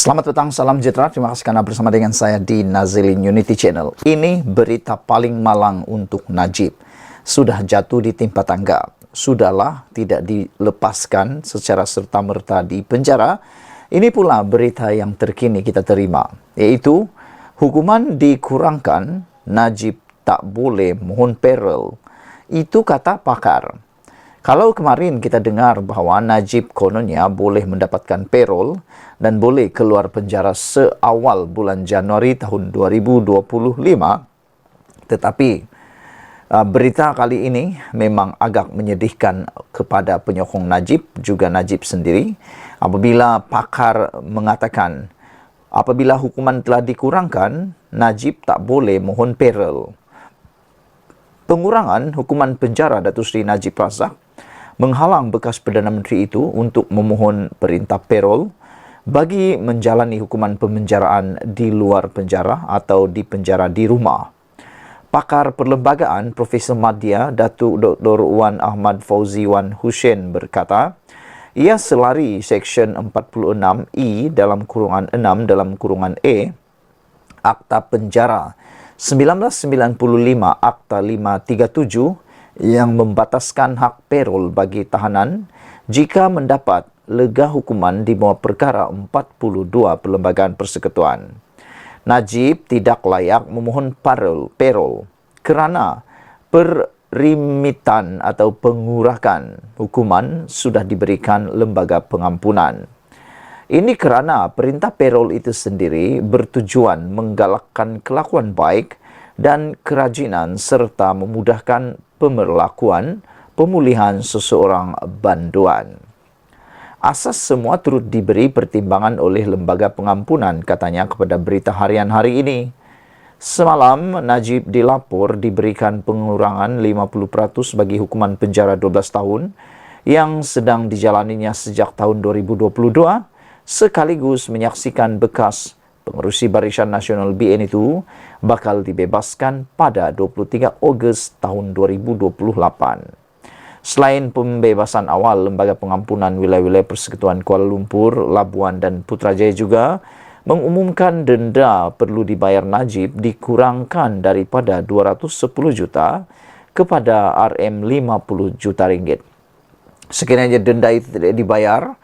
Selamat petang, salam sejahtera. Terima kasih karena bersama dengan saya di Nazilin Unity Channel. Ini berita paling malang untuk Najib. Sudah jatuh di timpa tangga. Sudahlah tidak dilepaskan secara serta-merta di penjara. Ini pula berita yang terkini kita terima, yaitu hukuman dikurangkan, Najib tak boleh mohon parol. Itu kata pakar. Kalau kemarin kita dengar bahawa Najib kononnya boleh mendapatkan parol dan boleh keluar penjara seawal bulan Januari tahun 2025, tetapi berita kali ini memang agak menyedihkan kepada penyokong Najib, juga Najib sendiri, apabila pakar mengatakan apabila hukuman telah dikurangkan, Najib tak boleh mohon parol. Pengurangan hukuman penjara Datuk Seri Najib Razak menghalang bekas Perdana Menteri itu untuk memohon perintah parol bagi menjalani hukuman pemenjaraan di luar penjara atau di penjara di rumah. Pakar perlembagaan Profesor Madya Datuk Dr. Wan Ahmad Fauzi Wan Hussein berkata, ia selari Seksyen 46E dalam kurungan 6 dalam kurungan E Akta Penjara 1995 Akta 537 yang membataskan hak parol bagi tahanan jika mendapat lega hukuman di bawah perkara 42 Perlembagaan Persekutuan. Najib tidak layak memohon parol kerana perimitan atau pengurahan hukuman sudah diberikan lembaga pengampunan. Ini kerana perintah parol itu sendiri bertujuan menggalakkan kelakuan baik dan kerajinan serta memudahkan pemerlakuan pemulihan seseorang banduan. Asas semua turut diberi pertimbangan oleh lembaga pengampunan, katanya kepada Berita Harian hari ini. Semalam, Najib dilapor diberikan pengurangan 50% bagi hukuman penjara 12 tahun yang sedang dijalaninya sejak tahun 2022, sekaligus menyaksikan bekas pengerusi Barisan Nasional BN itu bakal dibebaskan pada 23 Ogos tahun 2028. Selain pembebasan awal, Lembaga Pengampunan Wilayah-Wilayah Persekutuan Kuala Lumpur, Labuan dan Putrajaya juga mengumumkan denda perlu dibayar Najib dikurangkan daripada 210 juta kepada RM50 juta ringgit. Sekiranya denda itu tidak dibayar,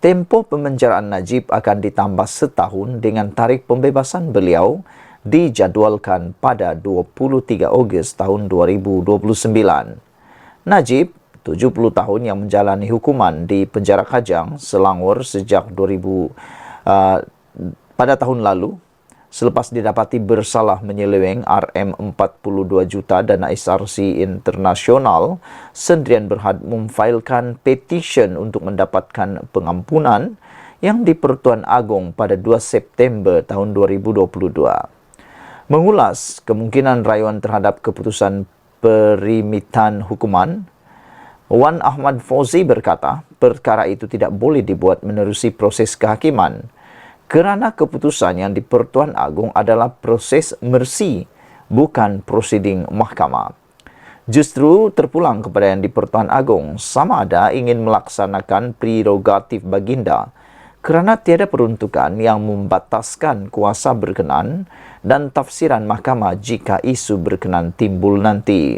tempoh pemenjaraan Najib akan ditambah setahun dengan tarikh pembebasan beliau dijadualkan pada 23 Ogos tahun 2029. Najib, 70 tahun yang menjalani hukuman di penjara Kajang, Selangor sejak pada tahun lalu, selepas didapati bersalah menyeleweng RM42 juta dana SRC internasional, sendirian berhad memfailkan petisyen untuk mendapatkan pengampunan yang di Pertuan Agong pada 2 September tahun 2022. Mengulas kemungkinan rayuan terhadap keputusan perimitan hukuman, Wan Ahmad Fauzi berkata, perkara itu tidak boleh dibuat menerusi proses kehakiman, kerana keputusan yang di Pertuan Agong adalah proses mersi, bukan prosiding mahkamah. Justru terpulang kepada yang di Pertuan Agong sama ada ingin melaksanakan prerogatif baginda, kerana tiada peruntukan yang membataskan kuasa berkenan dan tafsiran mahkamah jika isu berkenan timbul nanti.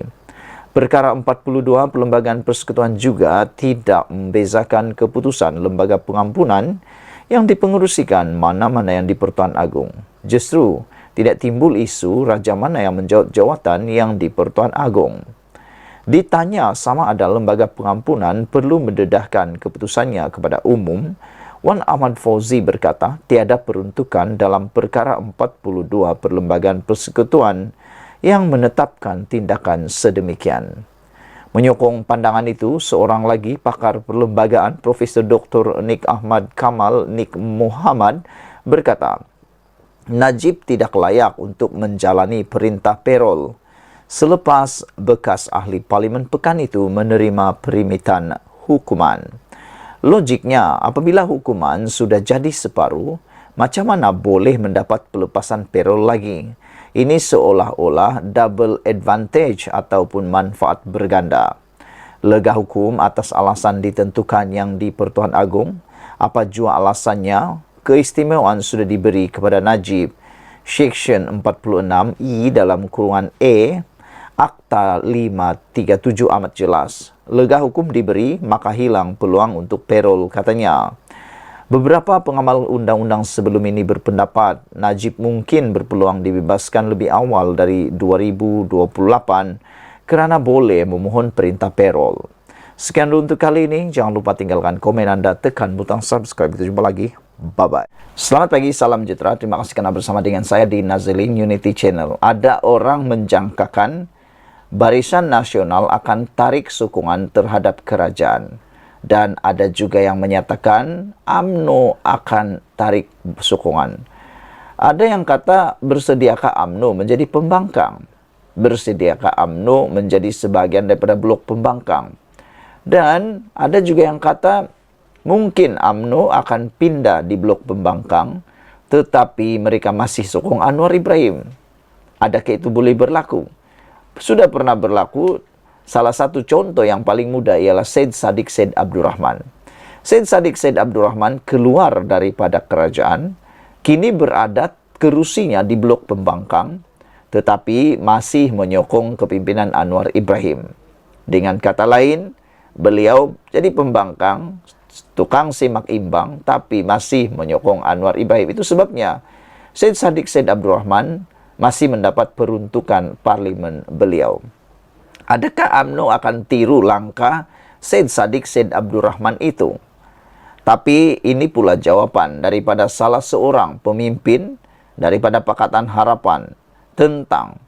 Perkara 42 Perlembagaan Persekutuan juga tidak membezakan keputusan Lembaga Pengampunan yang dipengerusikan mana-mana yang di Pertuan Agong. Justru tidak timbul isu raja mana yang menjawat jawatan yang di Pertuan Agong. Ditanya sama ada Lembaga Pengampunan perlu mendedahkan keputusannya kepada umum, Wan Ahmad Fauzi berkata tiada peruntukan dalam perkara 42 Perlembagaan Persekutuan yang menetapkan tindakan sedemikian. Menyokong pandangan itu, seorang lagi pakar perlembagaan Profesor Dr. Nik Ahmad Kamal Nik Muhammad berkata, Najib tidak layak untuk menjalani perintah parol selepas bekas ahli Parlimen Pekan itu menerima perimitan hukuman. Logiknya, apabila hukuman sudah jadi separuh, macam mana boleh mendapat pelepasan parol lagi? Ini seolah-olah double advantage ataupun manfaat berganda. Lega hukum atas alasan ditentukan yang di Pertuan Agong, apa jua alasannya, keistimewaan sudah diberi kepada Najib. Section 46I dalam kurungan E Akta 537 amat jelas. Lega hukum diberi, maka hilang peluang untuk parol, katanya. Beberapa pengamal undang-undang sebelum ini berpendapat Najib mungkin berpeluang dibebaskan lebih awal dari 2028 kerana boleh memohon perintah parol. Sekian dulu untuk kali ini. Jangan lupa tinggalkan komen anda, tekan butang subscribe. Kita jumpa lagi. Bye-bye. Selamat pagi, salam sejahtera. Terima kasih kerana bersama dengan saya di Nazilin Unity Channel. Ada orang menjangkakan Barisan Nasional akan tarik sokongan terhadap kerajaan. Dan ada juga yang menyatakan UMNO akan tarik sokongan. Ada yang kata bersediakah UMNO menjadi pembangkang? Bersediakah UMNO menjadi sebahagian daripada blok pembangkang? Dan ada juga yang kata mungkin UMNO akan pindah di blok pembangkang, tetapi mereka masih sokong Anwar Ibrahim. Adakah itu boleh berlaku? Sudah pernah berlaku. Salah satu contoh yang paling mudah ialah Syed Saddiq Syed Abdurrahman. Syed Saddiq Syed Abdurrahman keluar daripada kerajaan, kini berada kerusinya di blok pembangkang, tetapi masih menyokong kepimpinan Anwar Ibrahim. Dengan kata lain, beliau jadi pembangkang, tukang simak imbang, tapi masih menyokong Anwar Ibrahim. Itu sebabnya Syed Saddiq Syed Abdurrahman masih mendapat peruntukan parlimen beliau. Adakah UMNO akan tiru langkah Syed Saddiq Syed Abdurrahman itu? Tapi ini pula jawapan daripada salah seorang pemimpin daripada Pakatan Harapan tentang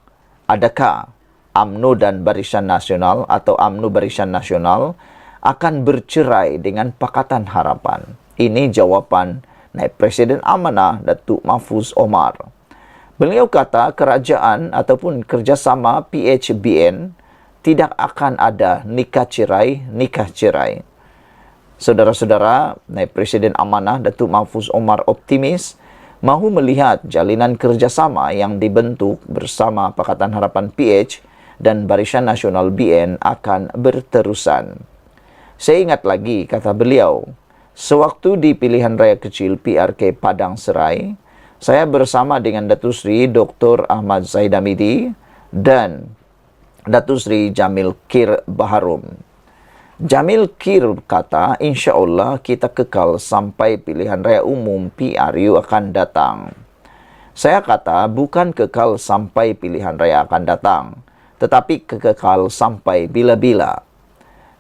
adakah UMNO dan Barisan Nasional atau UMNO Barisan Nasional akan bercerai dengan Pakatan Harapan. Ini jawapan Naib Presiden Amanah Datuk Mahfuz Omar. Beliau kata kerajaan ataupun kerjasama PHBN tidak akan ada nikah cerai. Saudara-saudara, Naib Presiden Amanah Datuk Mahfuz Omar optimis mahu melihat jalinan kerjasama yang dibentuk bersama Pakatan Harapan PH dan Barisan Nasional BN akan berterusan. Saya ingat lagi, kata beliau, sewaktu di pilihan raya kecil PRK Padang Serai, saya bersama dengan Datuk Seri Dr. Ahmad Zahid Hamidi dan Datuk Seri Jamil Kir Baharum. Jamil Kir kata, insya-Allah kita kekal sampai pilihan raya umum PRU akan datang. Saya kata, bukan kekal sampai pilihan raya akan datang, tetapi kekal sampai bila-bila.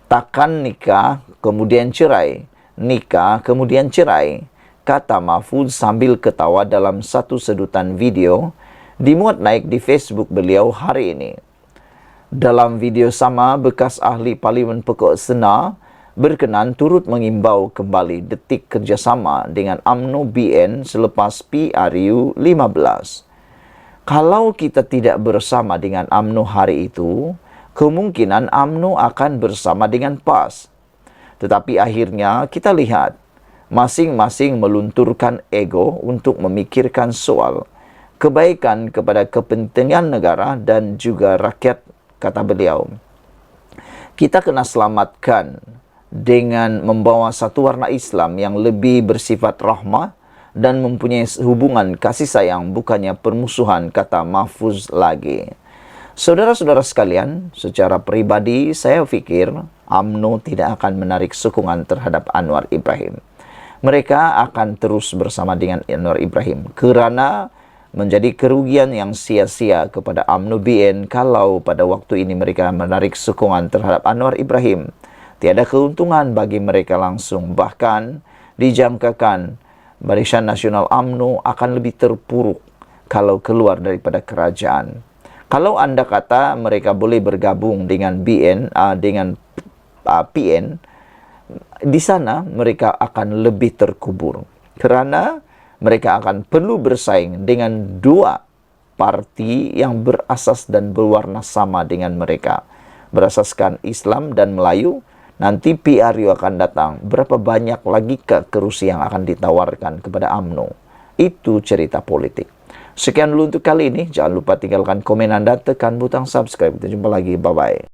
Takkan nikah kemudian cerai, nikah kemudian cerai, kata Mahfuz sambil ketawa dalam satu sedutan video dimuat naik di Facebook beliau hari ini. Dalam video sama, bekas ahli Parlimen Pokok Sena berkenan turut mengimbau kembali detik kerjasama dengan UMNO BN selepas PRU 15. Kalau kita tidak bersama dengan UMNO hari itu, kemungkinan UMNO akan bersama dengan PAS. Tetapi akhirnya kita lihat, masing-masing melunturkan ego untuk memikirkan soal kebaikan kepada kepentingan negara dan juga rakyat, kata beliau. Kita kena selamatkan dengan membawa satu warna Islam yang lebih bersifat rahmah dan mempunyai hubungan kasih sayang, bukannya permusuhan, kata Mahfuz lagi. Saudara-saudara sekalian, secara pribadi saya fikir UMNO tidak akan menarik sokongan terhadap Anwar Ibrahim. Mereka akan terus bersama dengan Anwar Ibrahim kerana menjadi kerugian yang sia-sia kepada UMNO BN kalau pada waktu ini mereka menarik sokongan terhadap Anwar Ibrahim. Tiada keuntungan bagi mereka langsung, bahkan dijangkakan Barisan Nasional UMNO akan lebih terpuruk kalau keluar daripada kerajaan. Kalau anda kata mereka boleh bergabung dengan BN, PN, di sana mereka akan lebih terkubur kerana mereka akan perlu bersaing dengan dua parti yang berasas dan berwarna sama dengan mereka, berasaskan Islam dan Melayu. Nanti PRU akan datang, berapa banyak lagi kerusi yang akan ditawarkan kepada UMNO. Itu cerita politik. Sekian dulu untuk kali ini. Jangan lupa tinggalkan komen anda, tekan butang subscribe. Kita jumpa lagi. Bye-bye.